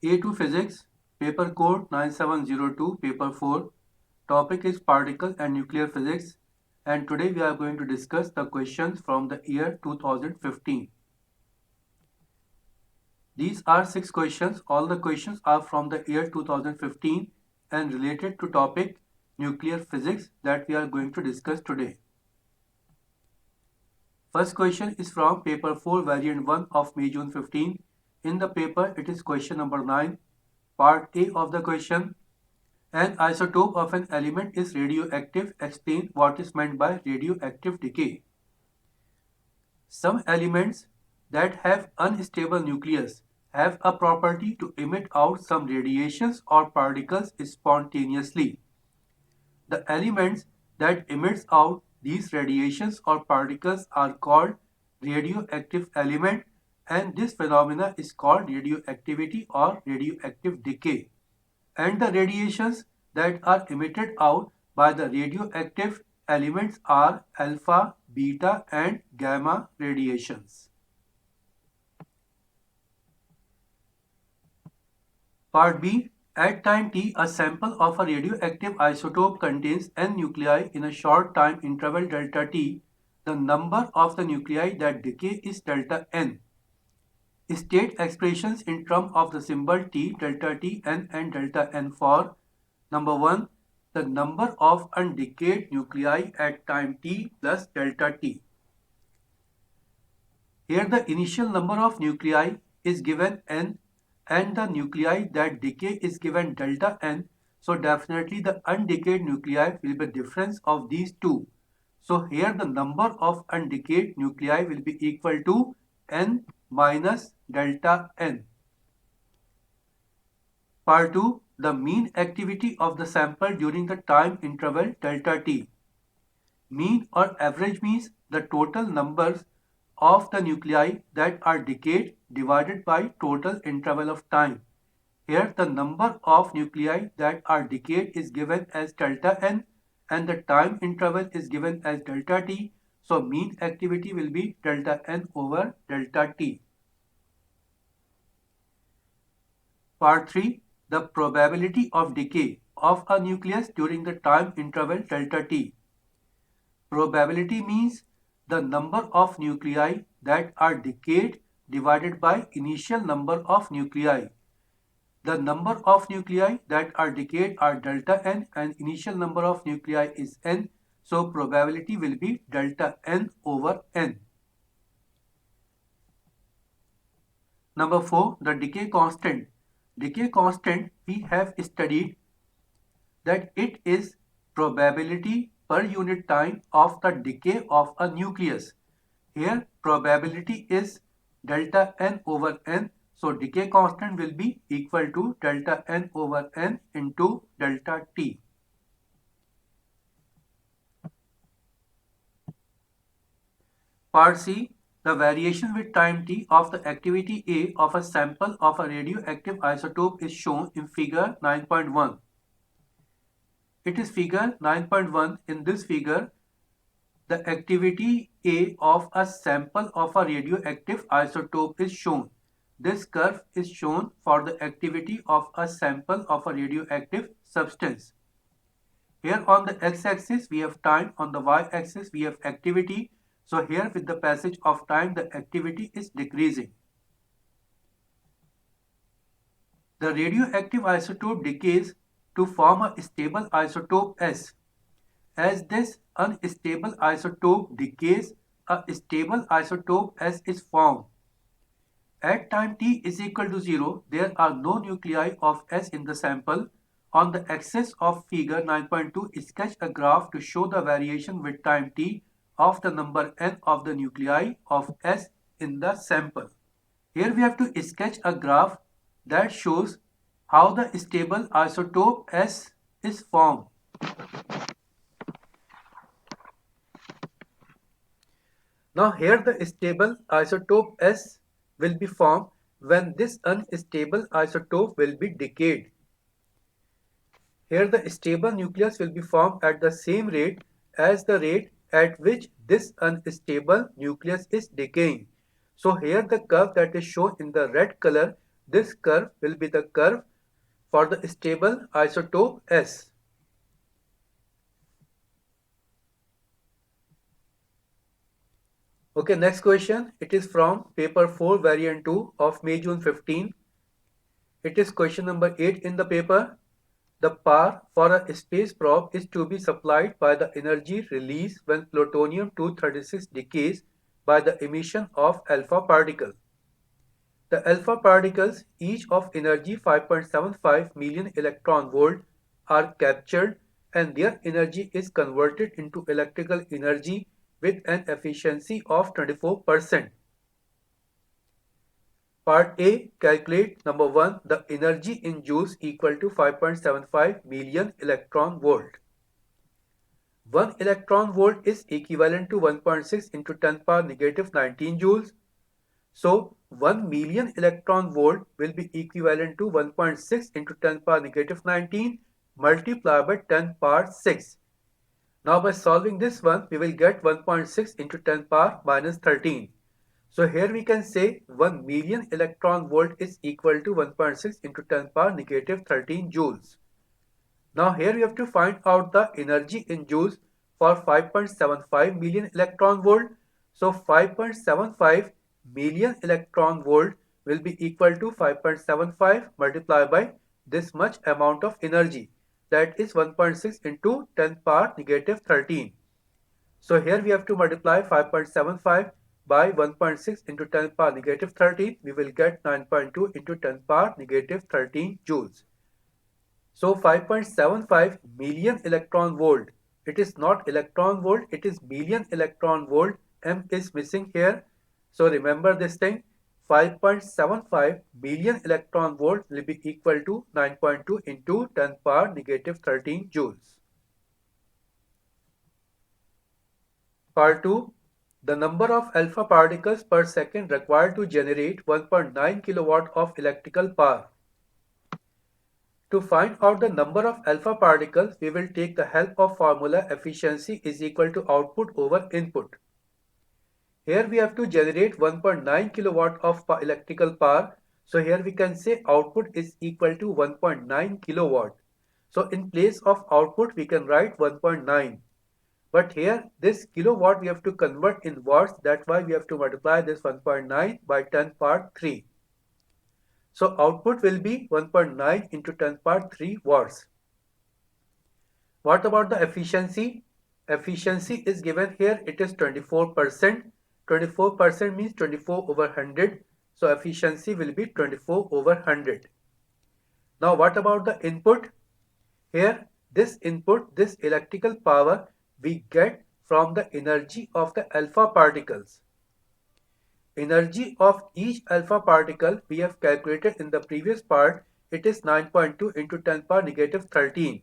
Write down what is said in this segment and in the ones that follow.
A2 Physics, Paper Code 9702, Paper 4. Topic is Particle and Nuclear Physics, and today we are going to discuss the questions from the year 2015. These are 6 questions. All the questions are from the year 2015 and related to topic nuclear physics that we are going to discuss today. First question is from paper 4 variant 1 of May June 15. In the paper it is question number 9. Part A of the question. An isotope of an element is radioactive. Explain what is meant by radioactive decay. Some elements that have unstable nucleus have a property to emit out some radiations or particles spontaneously. The elements that emits out these radiations or particles are called radioactive element, and this phenomena is called radioactivity or radioactive decay. And the radiations that are emitted out by the radioactive elements are alpha, beta and gamma radiations. Part B. At time t, a sample of a radioactive isotope contains n nuclei in a short time interval delta t. The number of the nuclei that decay is delta n. State expressions in terms of the symbol t, delta t, n and delta n for number 1. The number of undecayed nuclei at time t plus delta t. Here the initial number of nuclei is given n and the nuclei that decay is given delta n. So definitely the undecayed nuclei will be difference of these two. So here the number of undecayed nuclei will be equal to n minus delta n. Part 2. The mean activity of the sample during the time interval delta t. Mean or average means the total numbers of the nuclei that are decayed divided by total interval of time. Here the number of nuclei that are decayed is given as delta n and the time interval is given as delta t. So mean activity will be delta n over delta t. Part 3. The probability of decay of a nucleus during the time interval delta t. Probability means the number of nuclei that are decayed divided by initial number of nuclei. The number of nuclei that are decayed are delta n and initial number of nuclei is n. So probability will be delta n over n. Number 4. The decay constant. Decay constant we have studied that it is probability per unit time of the decay of a nucleus. Here probability is delta n over n. So decay constant will be equal to delta n over n into delta t. Part C. The variation with time t of the activity A of a sample of a radioactive isotope is shown in figure 9.1. It is figure 9.1. In this figure, the activity A of a sample of a radioactive isotope is shown. This curve is shown for the activity of a sample of a radioactive substance. Here on the x-axis we have time, on the y-axis we have activity. So here with the passage of time the activity is decreasing. The radioactive isotope decays to form a stable isotope S. As this unstable isotope decays, a stable isotope S is formed. At time t is equal to 0, there are no nuclei of S in the sample. On the axis of figure 9.2, sketch a graph to show the variation with time t of the number n of the nuclei of S in the sample. Here we have to sketch a graph that shows how the stable isotope S is formed. Now here the stable isotope S will be formed when this unstable isotope will be decayed. Here the stable nucleus will be formed at the same rate as the rate at which this unstable nucleus is decaying. So here the curve that is shown in the red color This curve will be the curve for the stable isotope S. Okay, next question. It is from paper 4 variant 2 of May-June 15. It is question number 8 in the paper. The power for a space probe is to be supplied by the energy released when plutonium-236 decays by the emission of alpha particle. The alpha particles, each of energy 5.75 million electron volt, are captured and their energy is converted into electrical energy with an efficiency of 24%. Part A, calculate number 1, the energy in joules equal to 5.75 million electron volt. 1 electron volt is equivalent to 1.6 into 10 power negative 19 joules. So 1 million electron volt will be equivalent to 1.6 into 10 power negative 19 multiplied by 10 power 6. Now by solving this one, we will get 1.6 into 10 power minus 13. So here we can say 1 million electron volt is equal to 1.6 into 10 power negative 13 joules. Now here we have to find out the energy in joules for 5.75 million electron volt. So 5.75 million electron volt will be equal to 5.75 multiplied by this much amount of energy, that is 1.6 into 10 power negative 13. So here we have to multiply 5.75 by 1.6 into 10 power negative 13. We will get 9.2 into 10 power negative 13 joules. So 5.75 million electron volt. It is not electron volt, it is million electron volt. M is missing here. So remember this thing. 5.75 million electron volt will be equal to 9.2 into 10 power negative 13 joules. Part 2. The number of alpha particles per second required to generate 1.9 kilowatt of electrical power. To find out the number of alpha particles, we will take the help of formula efficiency is equal to output over input. Here we have to generate 1.9 kilowatt of electrical power. So here we can say output is equal to 1.9 kilowatt. So in place of output, we can write 1.9. But here this kilowatt we have to convert in watts. That's why we have to multiply this 1.9 by 10 power 3. So output will be 1.9 into 10 power 3 watts. What about the efficiency? Efficiency is given here. It is 24%. 24% means 24 over 100. So efficiency will be 24 over 100. Now what about the input? Here this input, this electrical power we get from the energy of the alpha particles. Energy of each alpha particle we have calculated in the previous part. It is 9.2 into 10 power negative 13.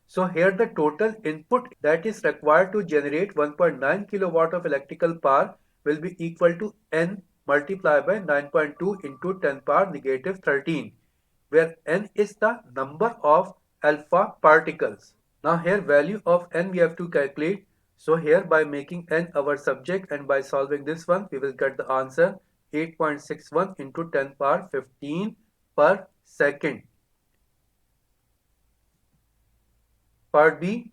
So here the total input that is required to generate 1.9 kilowatt of electrical power will be equal to N multiplied by 9.2 into 10 power negative 13, where N is the number of alpha particles. Now here value of N we have to calculate. So here by making N our subject and by solving this one, we will get the answer 8.61 into 10 power 15 per second. Part B.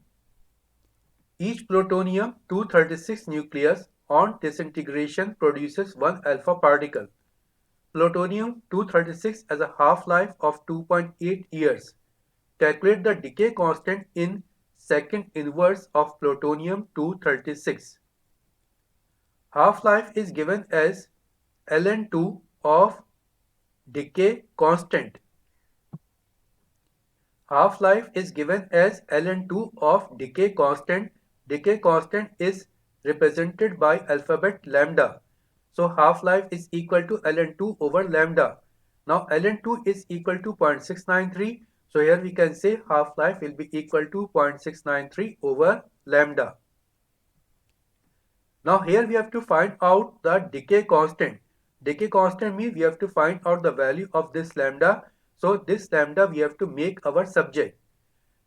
Each plutonium-236 nucleus on disintegration produces one alpha particle. Plutonium-236 has a half-life of 2.8 years. Calculate the decay constant in second inverse of plutonium-236. Half-life is given as ln2 of decay constant. Half-life is given as ln2 of decay constant. Decay constant is represented by alphabet lambda. So half-life is equal to ln2 over lambda. Now ln2 is equal to 0.693. So here we can say half-life will be equal to 0.693 over lambda. Now here we have to find out the decay constant. Decay constant means we have to find out the value of this lambda. So this lambda we have to make our subject.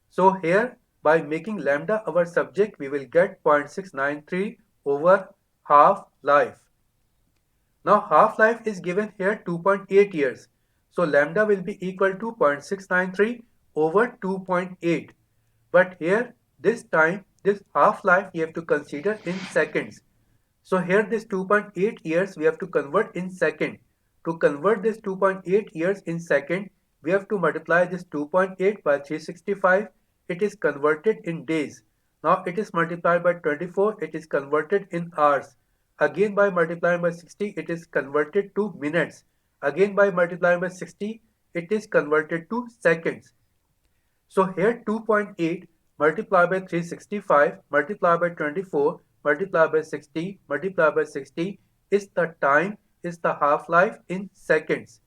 So here by making lambda our subject, we will get 0.693 over half-life. Now half-life is given here 2.8 years. So lambda will be equal to 0.693 over 2.8. But here this time, this half-life we have to consider in seconds. So here this 2.8 years we have to convert in second. To convert this 2.8 years in second, we have to multiply this 2.8 by 365. It is converted in days. Now it is multiplied by 24. It is converted in hours. Again by multiplying by 60, it is converted to minutes. Again by multiplying by 60, it is converted to seconds. So here 2.8 multiplied by 365 multiplied by 24 multiplied by 60 multiplied by 60 is the time, is the half-life in seconds.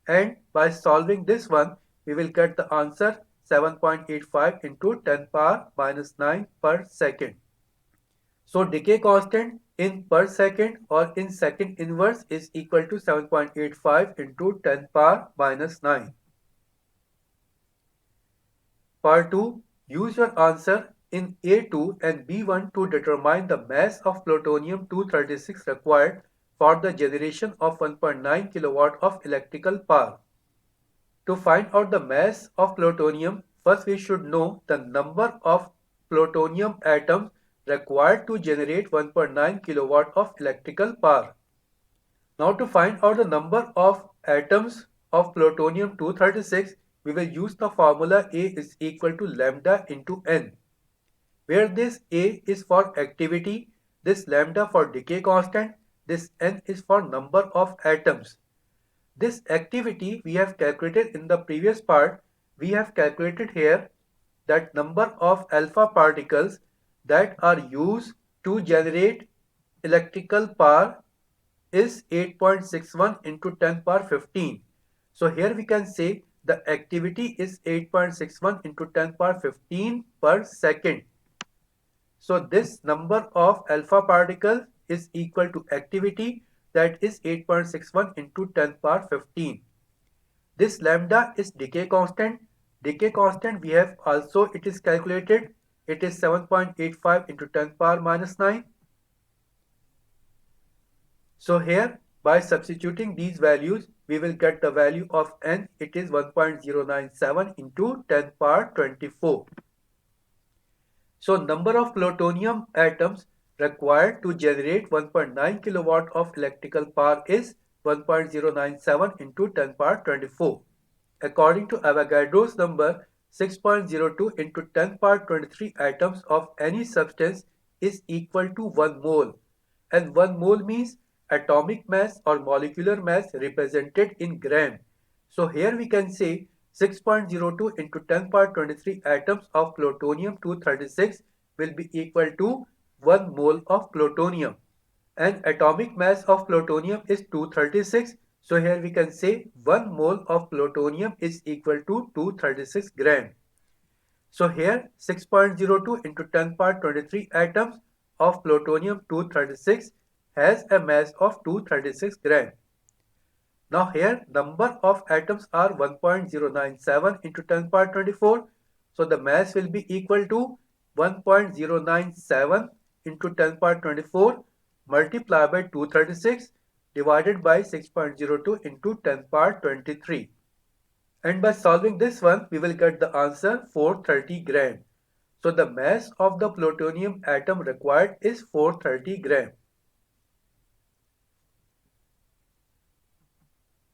And by solving this one, we will get the answer 7.85 into 10 power minus 9 per second. So decay constant in per second or in second inverse is equal to 7.85 into 10 power minus 9. Part 2. Use your answer in A2 and B1 to determine the mass of plutonium-236 required for the generation of 1.9 kilowatt of electrical power. To find out the mass of plutonium, first we should know the number of plutonium atoms required to generate 1.9 kilowatt of electrical power. Now to find out the number of atoms of plutonium-236, we will use the formula A is equal to lambda into N, where this A is for activity, this lambda for decay constant, this N is for number of atoms. This activity we have calculated in the previous part. We have calculated here that number of alpha particles that are used to generate electrical power is 8.61 into 10 power 15. So here we can say the activity is 8.61 into 10 power 15 per second. So this number of alpha particles is equal to activity, that is 8.61 into 10 power 15. This lambda is decay constant. Decay constant we have also, it is calculated. It is 7.85 into 10 power minus 9. So here by substituting these values, we will get the value of N. It is 1.097 into 10 power 24. So number of plutonium atoms required to generate 1.9 kilowatt of electrical power is 1.097 into 10 power 24. According to Avogadro's number, 6.02 into 10 power 23 atoms of any substance is equal to 1 mole. And 1 mole means atomic mass or molecular mass represented in gram. So here we can say 6.02 into 10 power 23 atoms of plutonium-236 will be equal to 1 mole of plutonium. And atomic mass of plutonium is 236. So here we can say 1 mole of plutonium is equal to 236 gram. So here 6.02 into 10 power 23 atoms of plutonium-236 has a mass of 236 gram. Now here number of atoms are 1.097 into 10 power 24. So the mass will be equal to 1.097 into 10 power 24 multiplied by 236 divided by 6.02 into 10 power 23. And by solving this one, we will get the answer 430 gram. So the mass of the plutonium atom required is 430 gram.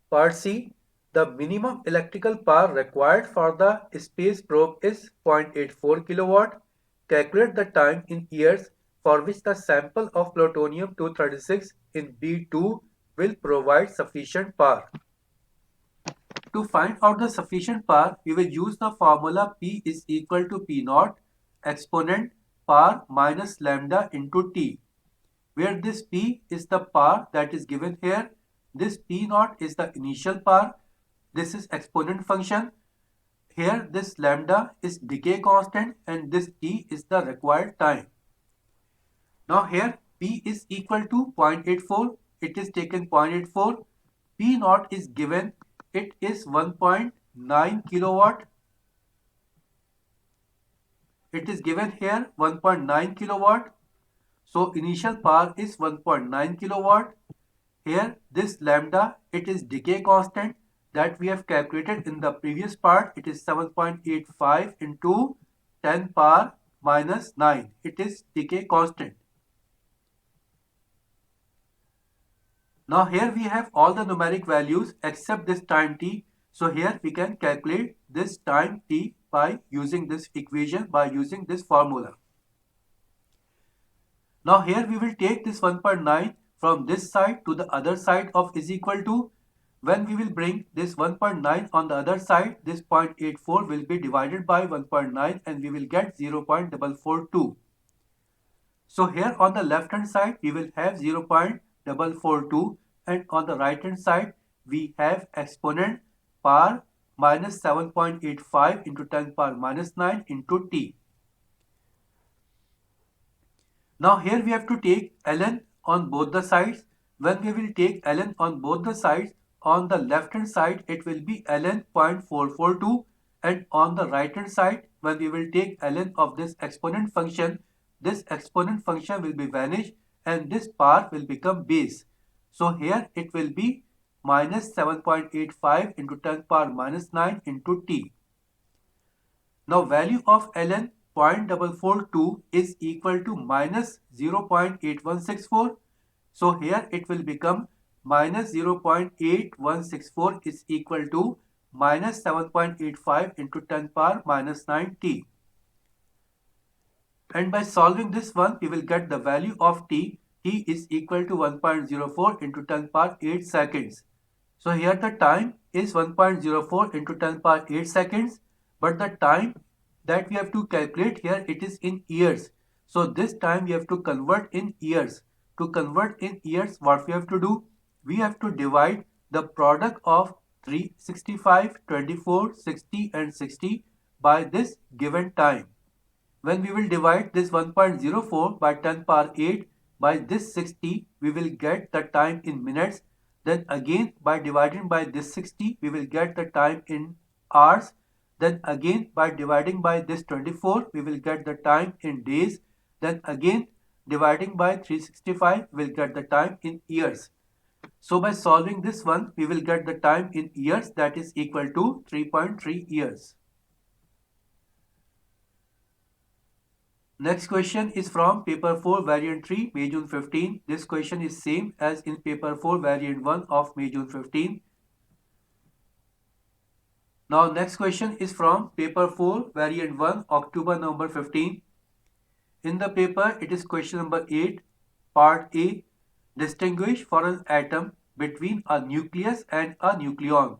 Part C. The minimum electrical power required for the space probe is 0.84 kilowatt. Calculate the time in years for which the sample of plutonium-236 in B2 will provide sufficient power. To find out the sufficient power, we will use the formula P is equal to P naught exponent power minus lambda into T, where this P is the power that is given here. This P naught is the initial power. This is exponent function. Here this lambda is decay constant and this T is the required time. Now here P is equal to 0.84. It is taken 0.84. P naught is given. It is 1.9 kilowatt. It is given here 1.9 kilowatt. So initial power is 1.9 kilowatt. Here this lambda, it is decay constant, that we have calculated in the previous part. It is 7.85 into 10 power minus 9. It is decay constant. Now here we have all the numeric values except this time t. So here we can calculate this time t by using this equation, by using this formula. Now here we will take this 1.9 from this side to the other side of is equal to. When we will bring this 1.9 on the other side, this 0.84 will be divided by 1.9 and we will get 0.442. So here on the left hand side we will have 0.442 and on the right hand side we have exponent power minus 7.85 into 10 power minus 9 into t. Now here we have to take ln on both the sides. When we will take ln on both the sides, on the left hand side it will be ln 0.442 and on the right hand side when we will take ln of this exponent function will be vanished and this power will become base. So here it will be minus 7.85 into 10 power minus 9 into t. Now value of ln 0.442 is equal to minus 0.8164. So here it will become minus 0.8164 is equal to minus 7.85 into 10 power minus 9 t. And by solving this one, we will get the value of t. T is equal to 1.04 into 10 power 8 seconds. So here the time is 1.04 into 10 power 8 seconds. But the time that we have to calculate here, it is in years. So this time we have to convert in years. To convert in years, what we have to do? We have to divide the product of 365, 24, 60 and 60 by this given time. When we will divide this 1.04 by 10 power 8 by this 60, we will get the time in minutes. Then again by dividing by this 60, we will get the time in hours. Then again by dividing by this 24, we will get the time in days. Then again dividing by 365, we will get the time in years. So by solving this one, we will get the time in years, that is equal to 3.3 years. Next question is from paper 4 variant 3 May June 15. This question is same as in paper 4 variant 1 of May June 15. Now next question is from paper 4 variant 1 October November 15. In the paper it is question number 8 part A. Distinguish for an atom between a nucleus and a nucleon.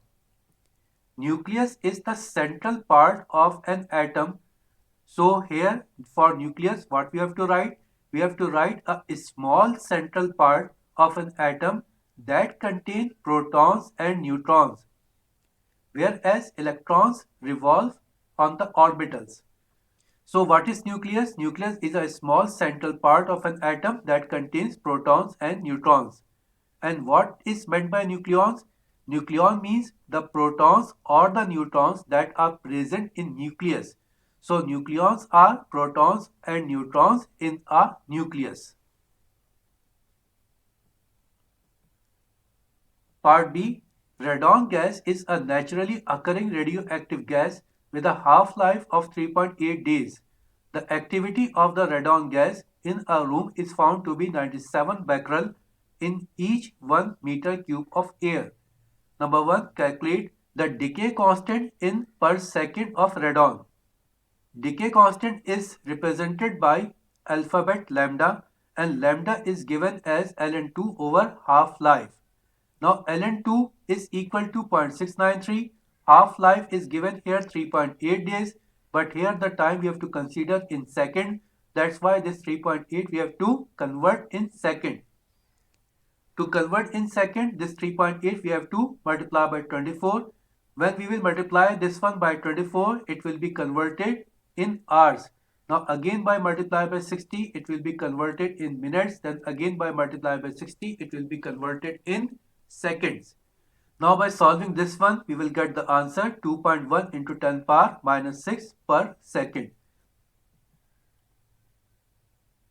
Nucleus is the central part of an atom. So here for nucleus what we have to write? We have to write a small central part of an atom that contains protons and neutrons, whereas electrons revolve on the orbitals. So what is nucleus? Nucleus is a small central part of an atom that contains protons and neutrons. And what is meant by nucleons? Nucleon means the protons or the neutrons that are present in nucleus. So nucleons are protons and neutrons in a nucleus. Part B. Radon gas is a naturally occurring radioactive gas with a half-life of 3.8 days. The activity of the radon gas in a room is found to be 97 becquerel in each 1 meter cube of air. Number 1. Calculate the decay constant in per second of radon. Decay constant is represented by alphabet lambda and lambda is given as ln2 over half-life. Now ln2 is equal to 0.693, half-life is given here 3.8 days, but here the time we have to consider in second. That's why this 3.8 we have to convert in second. To convert in second, this 3.8 we have to multiply by 24. When we will multiply this one by 24, it will be converted in hours. Now again by multiply by 60, it will be converted in minutes. Then again by multiply by 60, it will be converted in seconds. Now by solving this one, we will get the answer 2.1 into 10 power minus 6 per second.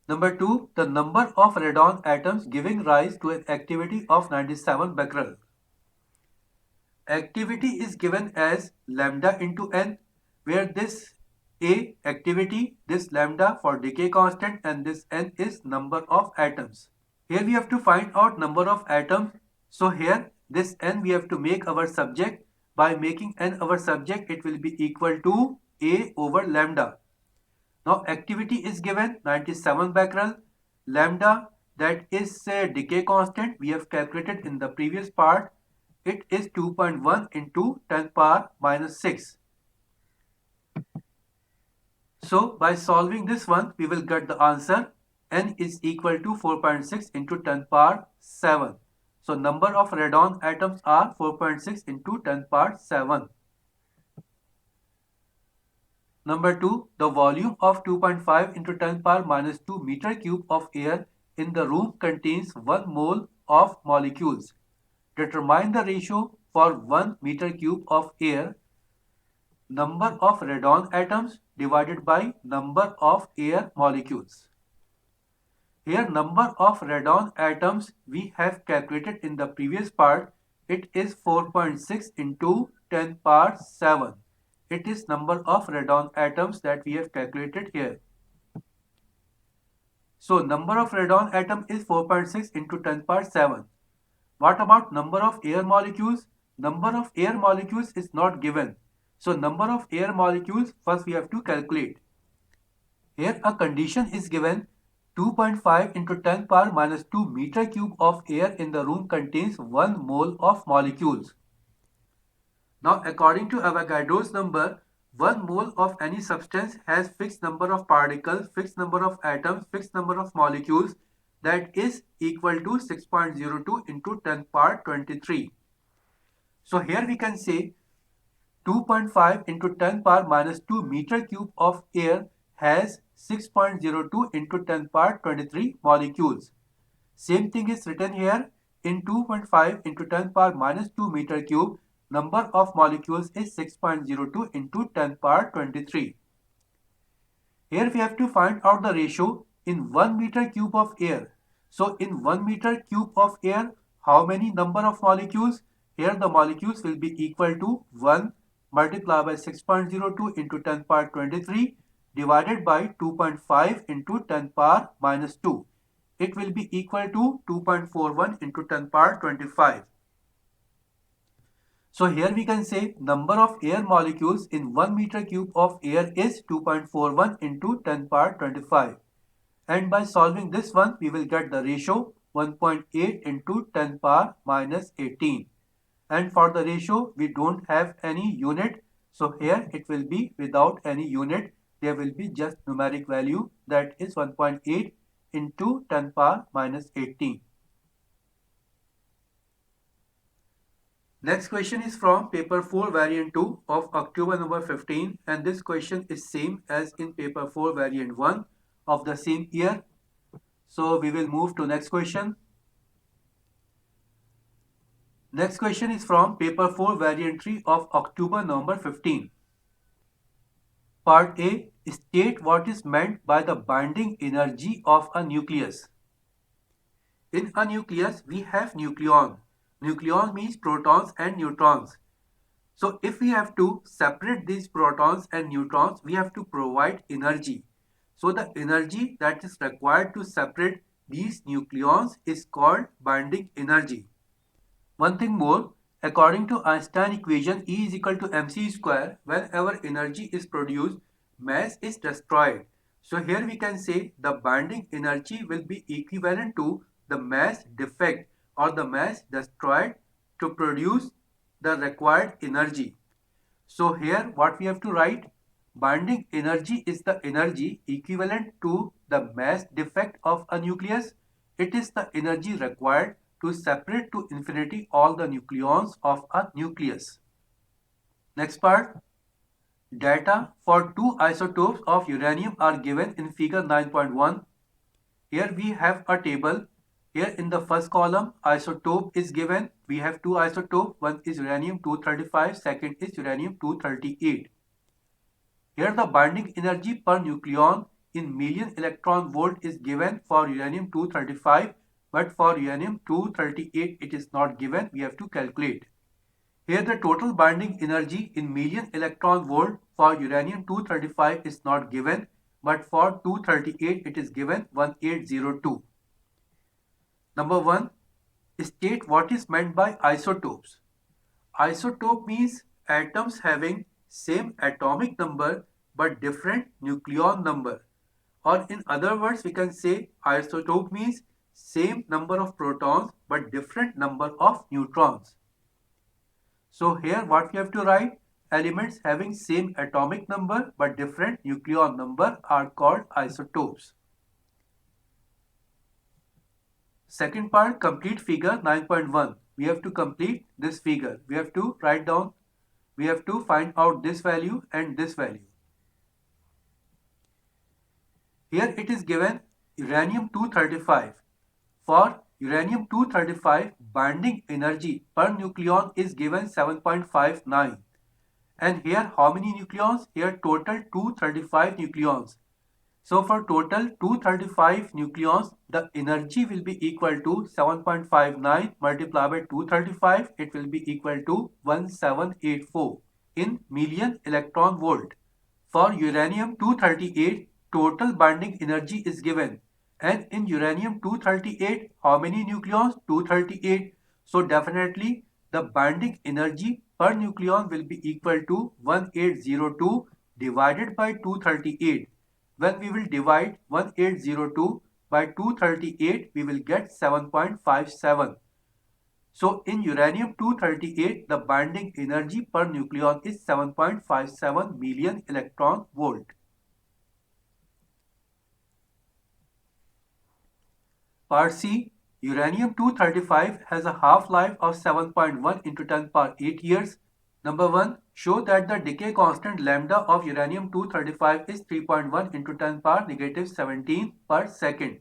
Number 2, the number of radon atoms giving rise to an activity of 97 becquerel. activity is given as lambda into n, where this A activity, this lambda for decay constant, and this n is number of atoms. Here we have to find out number of atoms. So here this n we have to make our subject. By making n our subject, it will be equal to A over lambda. Now activity is given 97 becquerel. Lambda, that is decay constant, we have calculated in the previous part. It is 2.1 into 10 power minus 6. So by solving this one, we will get the answer. N is equal to 4.6 into 10 power 7. So number of radon atoms are 4.6 into 10 power 7. Number 2, the volume of 2.5 into 10 power minus 2 meter cube of air in the room contains 1 mole of molecules. Determine the ratio for 1 meter cube of air, number of radon atoms divided by number of air molecules. Here number of radon atoms we have calculated in the previous part. It is 4.6 into 10 power 7. It is number of radon atoms that we have calculated here. So number of radon atom is 4.6 into 10 power 7. What about number of air molecules? Number of air molecules is not given. So number of air molecules first we have to calculate. Here a condition is given. 2.5 into 10 power minus 2 meter cube of air in the room contains 1 mole of molecules. Now according to Avogadro's number, 1 mole of any substance has fixed number of particles, fixed number of atoms, fixed number of molecules, that is equal to 6.02 into 10 power 23. So here we can say 2.5 into 10 power minus 2 meter cube of air has 6.02 into 10 power 23 molecules. Same thing is written here. In 2.5 into 10 power minus 2 meter cube, number of molecules is 6.02 into 10 power 23. Here we have to find out the ratio in 1 meter cube of air. So in 1 meter cube of air, how many number of molecules? Here the molecules will be equal to 1 multiplied by 6.02 into 10 power 23 divided by 2.5 into 10 power minus 2. It will be equal to 2.41 into 10 power 25. So here we can say number of air molecules in 1 meter cube of air is 2.41 into 10 power 25. And by solving this one, we will get the ratio 1.8 into 10 power minus 18. And for the ratio, we don't have any unit. So here it will be without any unit. There will be just numeric value, that is 1.8 into 10 power minus 18. Next question is from paper 4 variant 2 of October number 15, and this question is same as in paper 4 variant 1 of the same year. So we will move to next question. Next question is from paper 4 variant 3 of October number 15. Part A, state what is meant by the binding energy of a nucleus. In a nucleus, we have nucleon. Nucleon means protons and neutrons. So if we have to separate these protons and neutrons, we have to provide energy. So the energy that is required to separate these nucleons is called binding energy. One thing more, according to Einstein equation E is equal to mc square, whenever energy is produced, mass is destroyed. So here we can say the binding energy will be equivalent to the mass defect or the mass destroyed to produce the required energy. So here what we have to write, binding energy is the energy equivalent to the mass defect of a nucleus. It is the energy required to separate to infinity all the nucleons of a nucleus. Next part, data for two isotopes of uranium are given in figure 9.1. Here we have a table. Here in the first column, isotope is given. We have two isotopes. One is uranium-235, second is uranium-238. Here the binding energy per nucleon in million electron volt is given for uranium-235, but for uranium-238 it is not given. We have to calculate. Here the total binding energy in million electron volt for uranium-235 is not given, but for 238 it is given 1802. Number 1. State what is meant by isotopes. Isotope means atoms having same atomic number but different nucleon number. Or in other words, we can say isotope means same number of protons but different number of neutrons. So here what we have to write, elements having same atomic number but different nucleon number are called isotopes. Second part, complete figure 9.1. We have to complete this figure. We have to write down, we have to find out this value and this value. Here it is given uranium-235. For uranium-235, binding energy per nucleon is given 7.59. And here how many nucleons? Here total 235 nucleons. So for total 235 nucleons, the energy will be equal to 7.59 multiplied by 235. It will be equal to 1784 in million electron volt. For uranium-238, total binding energy is given. And in uranium-238, how many nucleons? 238. So definitely the binding energy per nucleon will be equal to 1802 divided by 238. When we will divide 1802 by 238, we will get 7.57. So in uranium-238, the binding energy per nucleon is 7.57 million electron volt. Part C, uranium-235 has a half-life of 7.1 into 10 power 8 years. Number 1, show that the decay constant lambda of uranium-235 is 3.1 into 10 power negative 17 per second.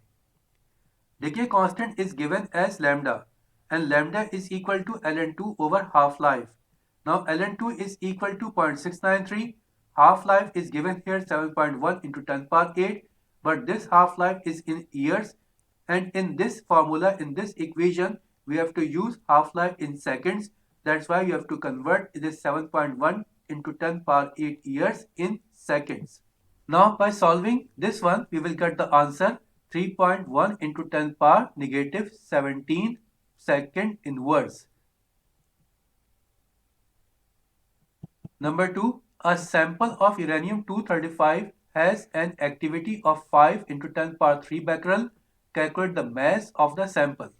Decay constant is given as lambda, and lambda is equal to ln2 over half-life. Now ln2 is equal to 0.693. Half-life is given here 7.1 into 10 power 8, but this half-life is in years, and in this formula, in this equation, we have to use half-life in seconds. That's why you have to convert this 7.1 into 10 power 8 years in seconds. Now by solving this one, we will get the answer 3.1 into 10 power negative 17 second inverse. Number 2, a sample of uranium-235 has an activity of 5 into 10 power 3 becquerel. Calculate the mass of the sample.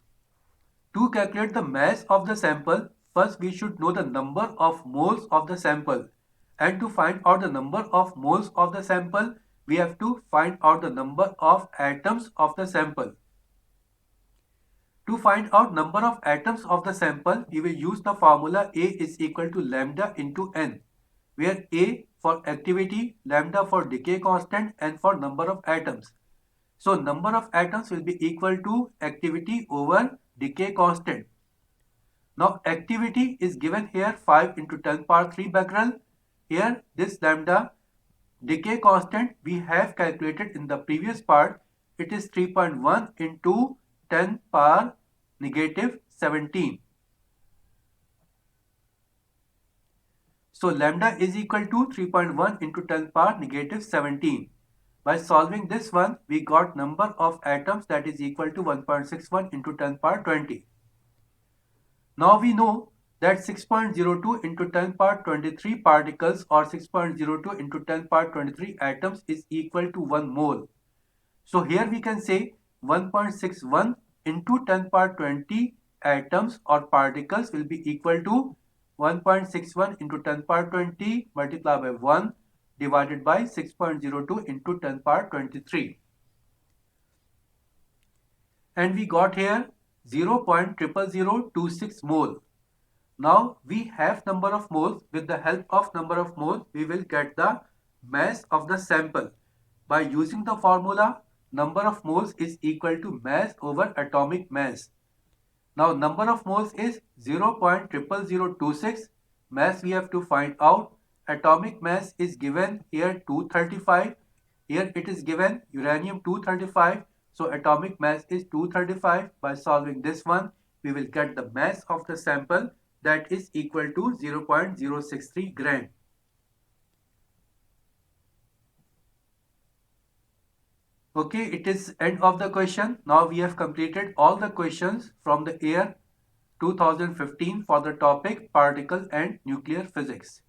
To calculate the mass of the sample, first we should know the number of moles of the sample. And to find out the number of moles of the sample, we have to find out the number of atoms of the sample. To find out number of atoms of the sample, we will use the formula A is equal to lambda into N, where A for activity, lambda for decay constant, and for number of atoms. So number of atoms will be equal to activity over decay constant. Now activity is given here 5 into 10 power 3 becquerel. Here this lambda, decay constant we have calculated in the previous part. It is 3.1 into 10 power negative 17. So lambda is equal to 3.1 into 10 power negative 17. By solving this one, we got number of atoms that is equal to 1.61 into 10 power 20. Now we know that 6.02 into 10 power 23 particles or 6.02 into 10 power 23 atoms is equal to 1 mole. So here we can say 1.61 into 10 power 20 atoms or particles will be equal to 1.61 into 10 power 20 multiplied by 1 divided by 6.02 into 10 power 23. And we got here 0.00026 mole. Now we have number of moles. With the help of number of moles, we will get the mass of the sample. By using the formula, number of moles is equal to mass over atomic mass. Now number of moles is 0.00026. Mass we have to find out. Atomic mass is given here 235. Here it is given uranium-235. So atomic mass is 235. By solving this one, we will get the mass of the sample that is equal to 0.063 gram. Okay, it is end of the question. Now we have completed all the questions from the year 2015 for the topic particle and nuclear physics.